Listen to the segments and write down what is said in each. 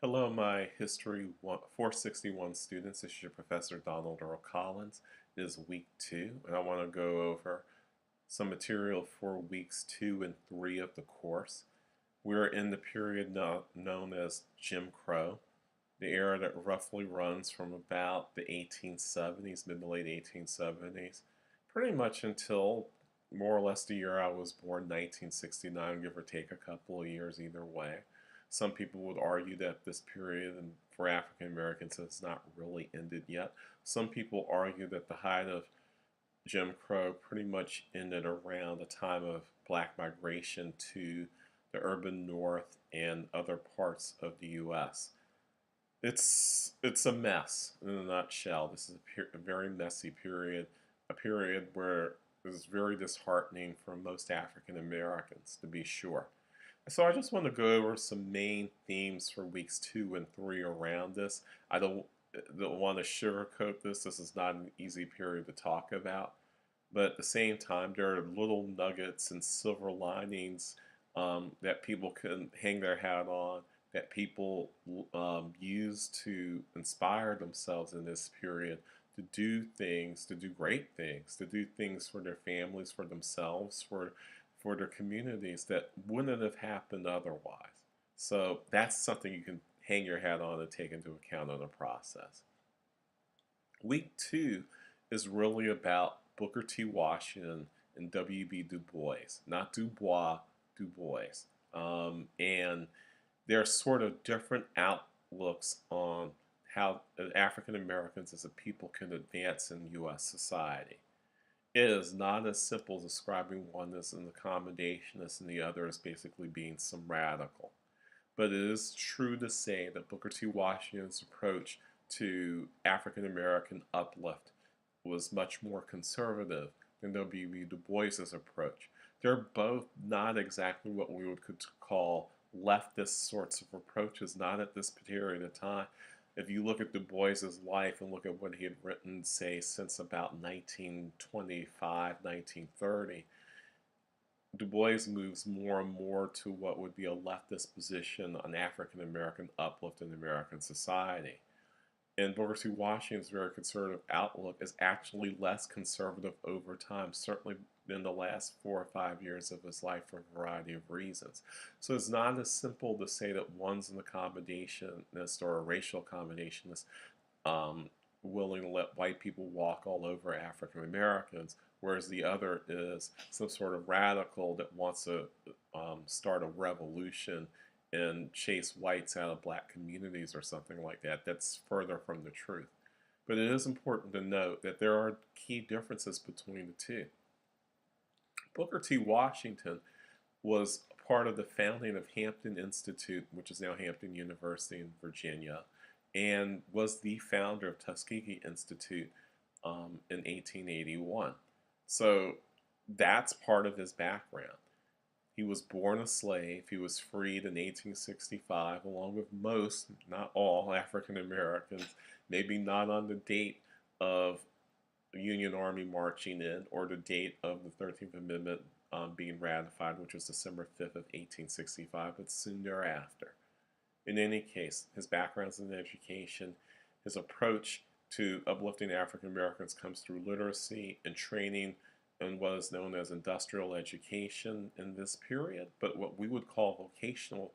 Hello, my History 461 students. This is your Professor Donald Earl Collins. It is week 2, and I want to go over some material for weeks 2 and 3 of the course. We're in the period known as Jim Crow, the era that roughly runs from about the 1870s, mid to late 1870s, pretty much until more or less the year I was born, 1969, give or take a couple of years either way. Some people would argue that this period for African Americans has not really ended yet. Some people argue that the height of Jim Crow pretty much ended around the time of black migration to the urban north and other parts of the U.S. It's a mess in a nutshell. This is a very messy period, a period where it was very disheartening for most African Americans, to be sure. So I just want to go over some main themes for weeks 2 and 3 around this. I don't want to sugarcoat this. This is not an easy period to talk about. But at the same time, there are little nuggets and silver linings that people can hang their hat on, that people use to inspire themselves in this period to do things, to do great things, to do things for their families, for themselves, for their communities that wouldn't have happened otherwise. So that's something you can hang your hat on and take into account in the process. Week 2 is really about Booker T. Washington and W.B. Du Bois, not Dubois, Du Bois. And there are sort of different outlooks on how African Americans as a people can advance in U.S. society. It is not as simple as describing one as an accommodationist and the other as basically being some radical. But it is true to say that Booker T. Washington's approach to African American uplift was much more conservative than W.B. Du Bois's approach. They're both not exactly what we would call leftist sorts of approaches, not at this period of time. If you look at Du Bois's life and look at what he had written, say, since about 1925, 1930, Du Bois moves more and more to what would be a leftist position on African American uplift in American society. And Booker T. Washington's very conservative outlook is actually less conservative over time, certainly in the last 4 or 5 years of his life for a variety of reasons. So it's not as simple to say that one's an accommodationist or a racial accommodationist, willing to let white people walk all over African Americans, whereas the other is some sort of radical that wants to start a revolution and chase whites out of black communities or something like that. That's further from the truth. But it is important to note that there are key differences between the two. Booker T. Washington was part of the founding of Hampton Institute, which is now Hampton University in Virginia, and was the founder of Tuskegee Institute in 1881. So that's part of his background. He was born a slave. He was freed in 1865, along with most, not all, African Americans, maybe not on the date of the Union Army marching in or the date of the 13th Amendment being ratified, which was December 5th of 1865, but soon thereafter. In any case, his background's in education. His approach to uplifting African Americans comes through literacy and training and what is known as industrial education in this period, but what we would call vocational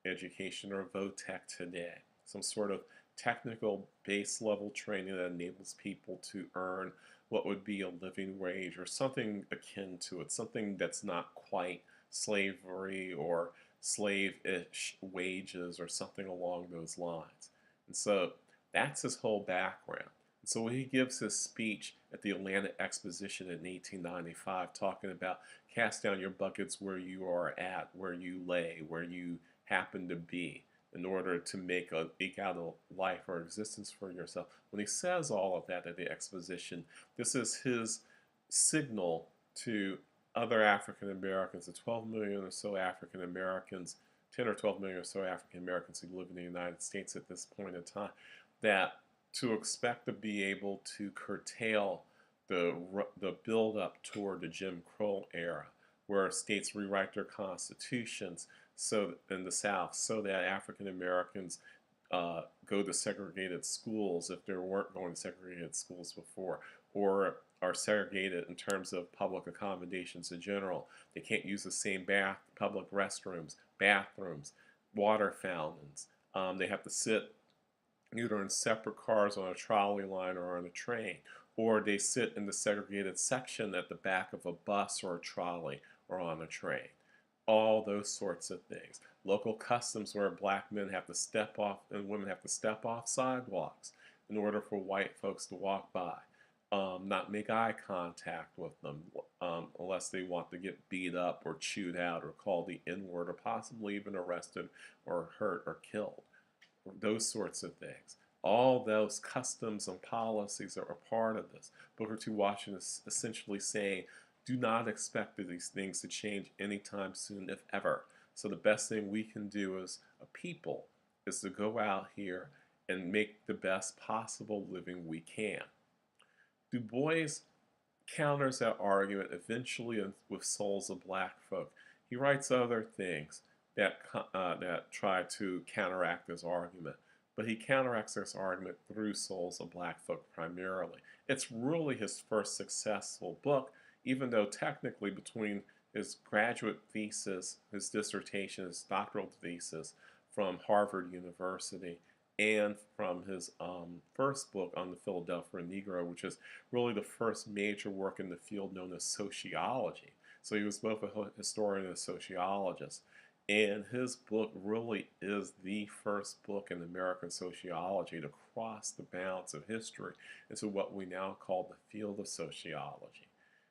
education or VOTEC today, some sort of technical base level training that enables people to earn what would be a living wage or something akin to it, something that's not quite slavery or slave-ish wages or something along those lines. And so that's his whole background. So when he gives his speech at the Atlanta Exposition in 1895, talking about cast down your buckets where you are at, where you lay, where you happen to be, in order to eke out a life or existence for yourself. When he says all of that at the exposition, this is his signal to other African Americans, the 12 million or so African Americans, 10 or 12 million or so African Americans who live in the United States at this point in time, that to expect to be able to curtail the build-up toward the Jim Crow era, where states rewrite their constitutions so in the South so that African Americans go to segregated schools if they weren't going to segregated schools before, or are segregated in terms of public accommodations in general. They can't use the same public restrooms, bathrooms, water fountains. They have to sit either in separate cars on a trolley line or on a train, or they sit in the segregated section at the back of a bus or a trolley or on a train. All those sorts of things. Local customs where black men have to step off and women have to step off sidewalks in order for white folks to walk by. Not make eye contact with them unless they want to get beat up or chewed out or called the N-word or possibly even arrested or hurt or killed. Those sorts of things. All those customs and policies are a part of this. Booker T. Washington is essentially saying, do not expect these things to change anytime soon, if ever. So the best thing we can do as a people is to go out here and make the best possible living we can. Du Bois counters that argument eventually with Souls of Black Folk. He writes other things that try to counteract this argument, but he counteracts this argument through Souls of Black Folk primarily. It's really his first successful book, even though technically between his graduate thesis, his dissertation, his doctoral thesis from Harvard University, and from his first book on the Philadelphia Negro, which is really the first major work in the field known as sociology. So he was both a historian and a sociologist. And his book really is the first book in American sociology to cross the bounds of history into what we now call the field of sociology.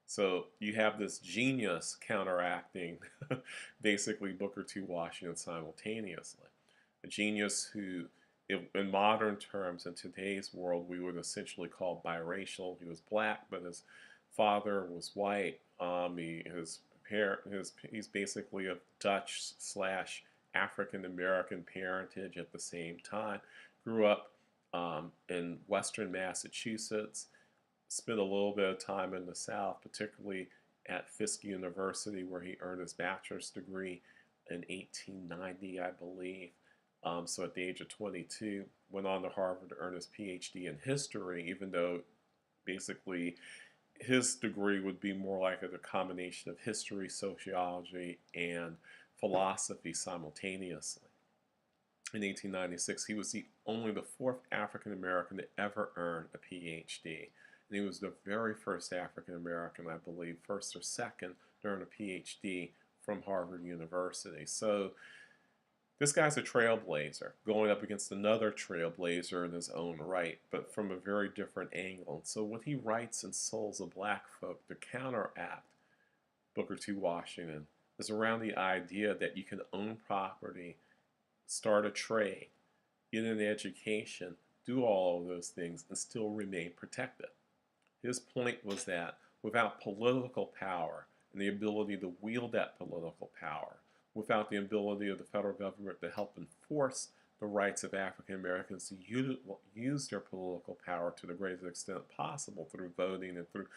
So you have this genius counteracting basically Booker T. Washington simultaneously. A genius who, in modern terms, in today's world, we would essentially call biracial. He was black, but his father was white. He's basically of Dutch/African American parentage at the same time. Grew up in Western Massachusetts. Spent a little bit of time in the South, particularly at Fisk University, where he earned his bachelor's degree in 1890, I believe. So at the age of 22, went on to Harvard to earn his PhD in history, even though basically his degree would be more like a combination of history, sociology, and philosophy simultaneously. In 1896, he was only the fourth African American to ever earn a PhD. And he was the very first African American, I believe, first or second, to earn a PhD from Harvard University. So this guy's a trailblazer, going up against another trailblazer in his own right, but from a very different angle. And so what he writes in Souls of Black Folk to counteract Booker T. Washington is around the idea that you can own property, start a trade, get an education, do all of those things, and still remain protected. His point was that without political power and the ability to wield that political power, without the ability of the federal government to help enforce the rights of African Americans to use their political power to the greatest extent possible through voting and through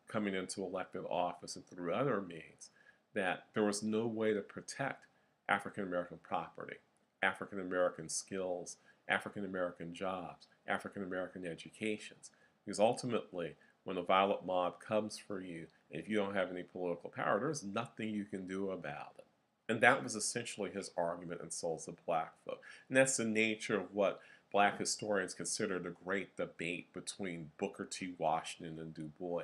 coming into elected office and through other means, that there was no way to protect African American property, African American skills, African American jobs, African American educations. Because ultimately, when a violent mob comes for you, and if you don't have any political power, there's nothing you can do about it. And that was essentially his argument in Souls of Black Folk. And that's the nature of what black historians consider the great debate between Booker T. Washington and Du Bois.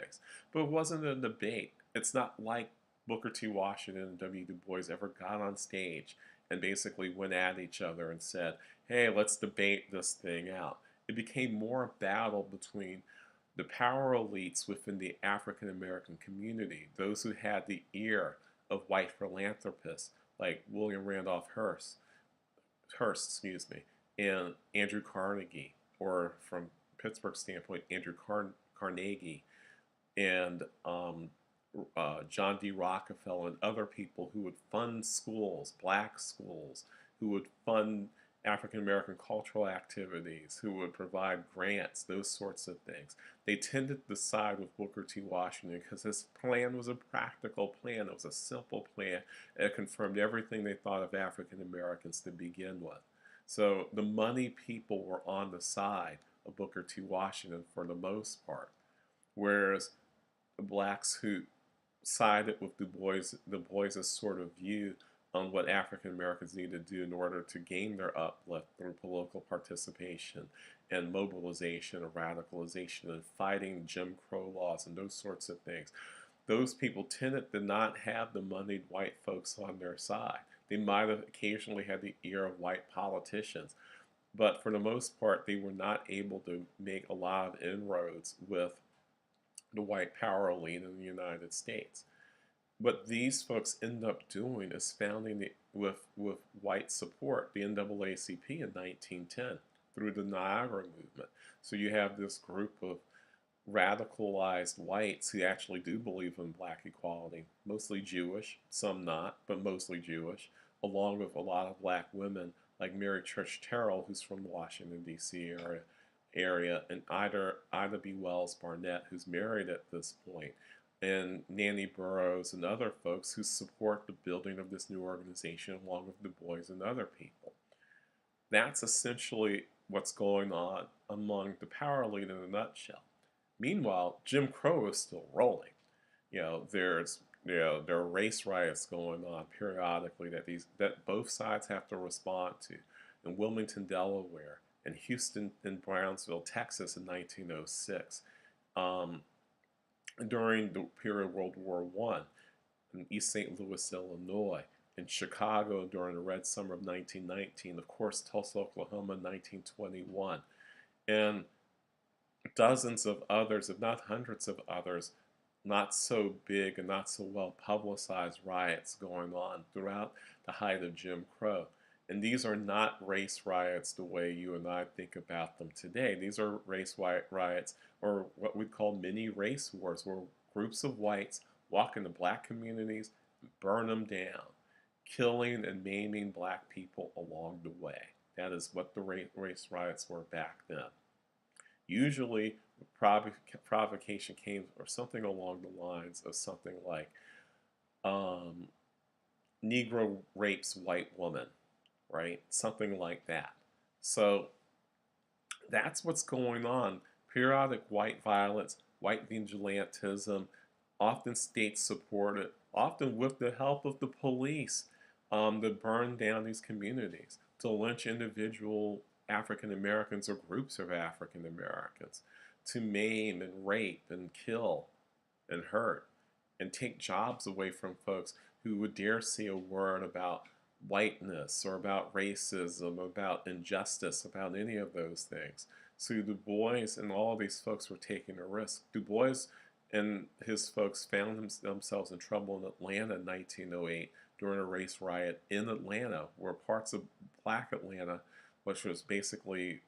But it wasn't a debate. It's not like Booker T. Washington and W. Du Bois ever got on stage and basically went at each other and said, hey, let's debate this thing out. It became more a battle between the power elites within the African American community, those who had the ear of white philanthropists like William Randolph Hearst, and Andrew Carnegie, or from Pittsburgh's standpoint, Andrew Carnegie, and John D. Rockefeller, and other people who would fund schools, black schools, who would fund African American cultural activities, who would provide grants, those sorts of things. They tended to side with Booker T. Washington because his plan was a practical plan. It was a simple plan. It confirmed everything they thought of African Americans to begin with. So the money people were on the side of Booker T. Washington for the most part, whereas the blacks who sided with Du Bois's sort of view on what African Americans need to do in order to gain their uplift through political participation and mobilization and radicalization and fighting Jim Crow laws and those sorts of things. Those people tended to not have the moneyed white folks on their side. They might have occasionally had the ear of white politicians, but for the most part, they were not able to make a lot of inroads with the white power elite in the United States. What these folks end up doing is founding with white support the NAACP in 1910 through the Niagara movement. So you have this group of radicalized whites who actually do believe in black equality, mostly Jewish, some not, but mostly Jewish, along with a lot of black women like Mary Church Terrell, who's from the Washington, D.C. area, and Ida B. Wells Barnett, who's married at this point, and Nanny Burroughs and other folks who support the building of this new organization along with Du Bois and other people. That's essentially what's going on among the power elite in a nutshell. Meanwhile, Jim Crow is still rolling. There are race riots going on periodically that both sides have to respond to. In Wilmington, Delaware, and Houston and Brownsville, Texas in 1906. During the period of World War I, in East St. Louis, Illinois, in Chicago during the Red Summer of 1919, of course, Tulsa, Oklahoma in 1921, and dozens of others, if not hundreds of others, not so big and not so well publicized riots going on throughout the height of Jim Crow. And these are not race riots the way you and I think about them today. These are race riots, or what we call mini race wars, where groups of whites walk into black communities and burn them down, killing and maiming black people along the way. That is what the race riots were back then. Usually, provocation came or something along the lines of something like Negro rapes white woman, right? Something like that. So that's what's going on. Periodic white violence, white vigilantism, often state supported, often with the help of the police, to burn down these communities, to lynch individual African Americans or groups of African Americans, to maim and rape and kill and hurt and take jobs away from folks who would dare say a word about whiteness or about racism, about injustice, about any of those things. So Du Bois and all of these folks were taking a risk. Du Bois and his folks found themselves in trouble in Atlanta in 1908 during a race riot in Atlanta, where parts of black Atlanta, which was basically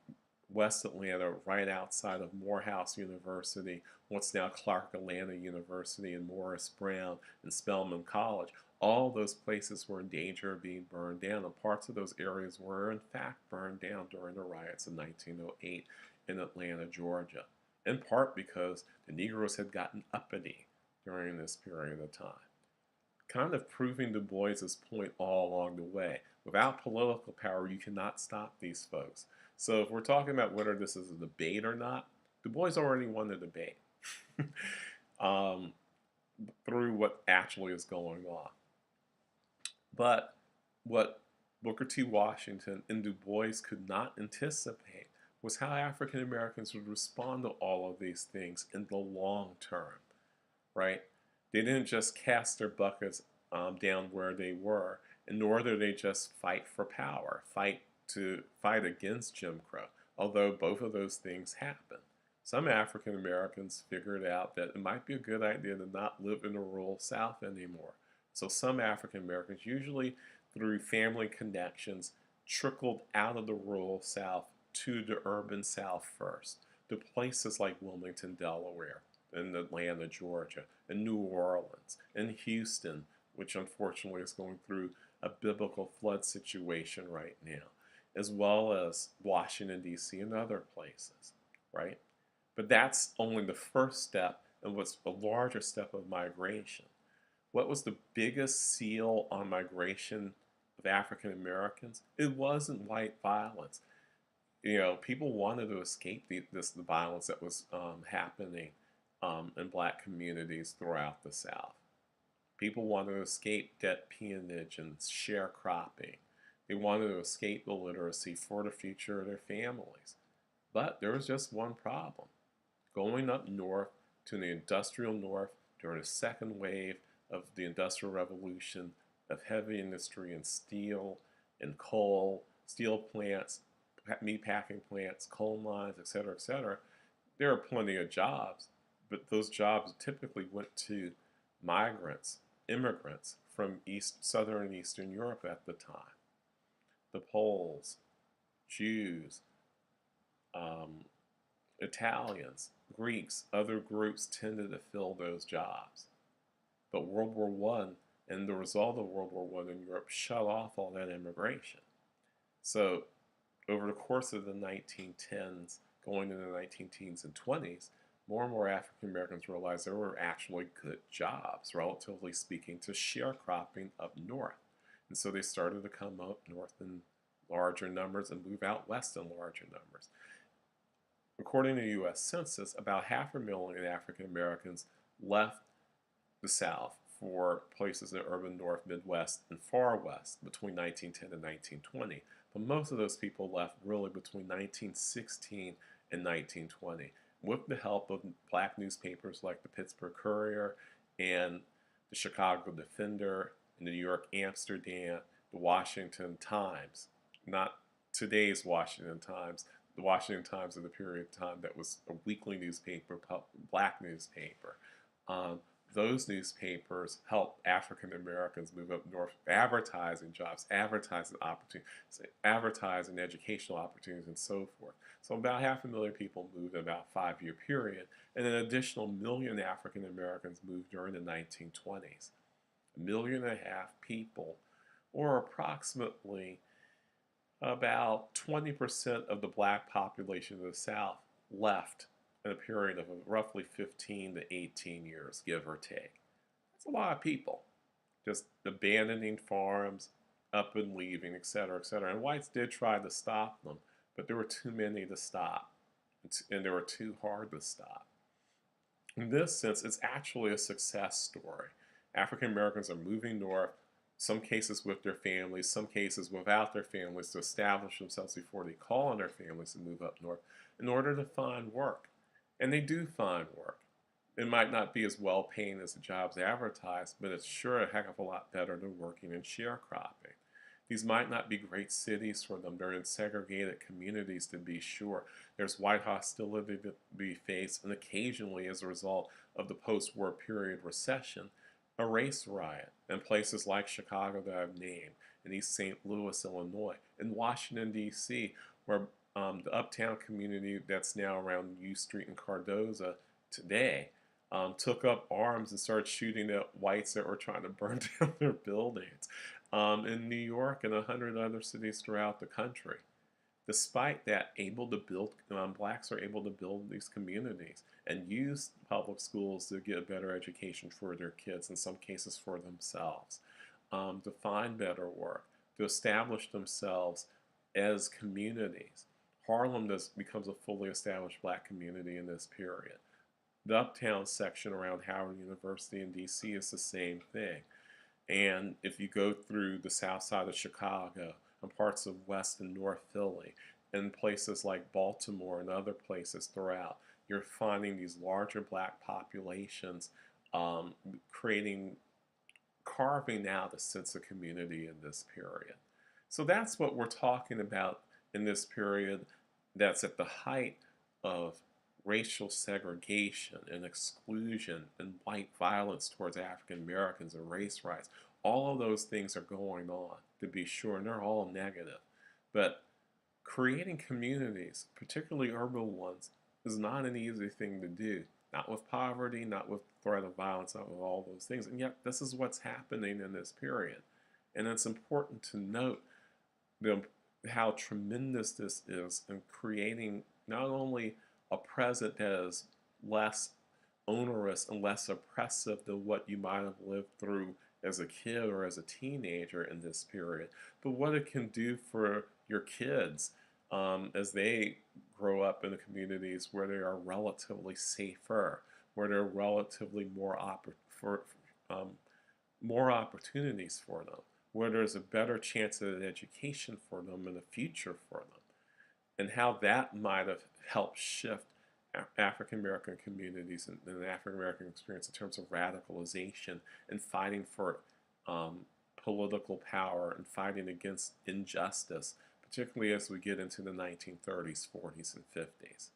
West Atlanta, right outside of Morehouse University, what's now Clark Atlanta University, and Morris Brown and Spelman College. All those places were in danger of being burned down, and parts of those areas were in fact burned down during the riots in 1908 in Atlanta, Georgia, in part because the Negroes had gotten uppity during this period of time. Kind of proving Du Bois's point all along the way. Without political power, you cannot stop these folks. So if we're talking about whether this is a debate or not, Du Bois already won the debate through what actually is going on. But what Booker T. Washington and Du Bois could not anticipate was how African Americans would respond to all of these things in the long term, right? They didn't just cast their buckets down where they were, and nor did they just fight for power, fight against Jim Crow, although both of those things happened. Some African Americans figured out that it might be a good idea to not live in the rural South anymore. So some African Americans, usually through family connections, trickled out of the rural South to the urban South first, to places like Wilmington, Delaware, and Atlanta, Georgia, and New Orleans, and Houston, which unfortunately is going through a biblical flood situation right now, as well as Washington, D.C., and other places, right? But that's only the first step and what's a larger step of migration. What was the biggest seal on migration of African Americans, it wasn't white violence. You know, people wanted to escape the violence that was happening in black communities throughout the South. People wanted to escape debt peonage and sharecropping. They wanted to escape illiteracy for the future of their families. But there was just one problem. Going up north to the industrial north during the second wave of the Industrial Revolution of heavy industry and steel and coal, steel plants, meatpacking plants, coal mines, etc., there are plenty of jobs, but those jobs typically went to migrants, immigrants from Southern and Eastern Europe at the time. The Poles, Jews, Italians, Greeks, other groups tended to fill those jobs. But World War I and the result of World War I in Europe shut off all that immigration. So over the course of the 1910s, going into the 19 teens and 20s, more and more African Americans realized there were actually good jobs, relatively speaking, to sharecropping up north. And so they started to come up north in larger numbers and move out west in larger numbers. According to the U.S. Census, about 500,000 African Americans left the South for places in the urban North, Midwest, and Far West between 1910 and 1920. But most of those people left really between 1916 and 1920 with the help of black newspapers like the Pittsburgh Courier and the Chicago Defender and the New York Amsterdam, the Washington Times. Not today's Washington Times, the Washington Times of the period of time that was a weekly newspaper, black newspaper. Those newspapers helped African Americans move up north, advertising jobs, advertising opportunities, advertising educational opportunities, and so forth. So about 500,000 people moved in about a 5-year period, and an additional 1 million African Americans moved during the 1920s. 1.5 million people, or approximately about 20% of the black population of the South, left in a period of roughly 15 to 18 years, give or take. That's a lot of people. Just abandoning farms, up and leaving, etc., etc. And whites did try to stop them, but there were too many to stop, and they were too hard to stop. In this sense, it's actually a success story. African Americans are moving north, some cases with their families, some cases without their families, to establish themselves before they call on their families to move up north in order to find work. And they do find work. It might not be as well paying as the jobs advertised, but it's sure a heck of a lot better than working in sharecropping. These might not be great cities for them. They're in segregated communities, to be sure. There's white hostility to be faced, and occasionally, as a result of the post-war period recession, a race riot in places like Chicago that I've named, in East St. Louis, Illinois, in Washington, D.C., where the uptown community that's now around U Street and Cardozo today took up arms and started shooting at whites that were trying to burn down their buildings. In New York and 100 other cities throughout the country. Despite that, blacks are able to build these communities and use public schools to get a better education for their kids, in some cases for themselves, to find better work, to establish themselves as communities. Harlem becomes a fully established black community in this period. The uptown section around Howard University in D.C. is the same thing. And if you go through the south side of Chicago and parts of West and North Philly and places like Baltimore and other places throughout, you're finding these larger black populations carving out a sense of community in this period. So that's what we're talking about in this period that's at the height of racial segregation and exclusion and white violence towards African Americans and race riots. All of those things are going on, to be sure, and they're all negative. But creating communities, particularly urban ones, is not an easy thing to do. Not with poverty, not with threat of violence, not with all those things. And yet this is what's happening in this period. And it's important to note how tremendous this is in creating not only a present that is less onerous and less oppressive than what you might have lived through as a kid or as a teenager in this period, but what it can do for your kids as they grow up in the communities where they are relatively safer, where there are relatively um, more opportunities for them, where there's a better chance at an education for them and a future for them, and how that might have helped shift African American communities and the African American experience in terms of radicalization and fighting for political power and fighting against injustice, particularly as we get into the 1930s, 40s, and 50s.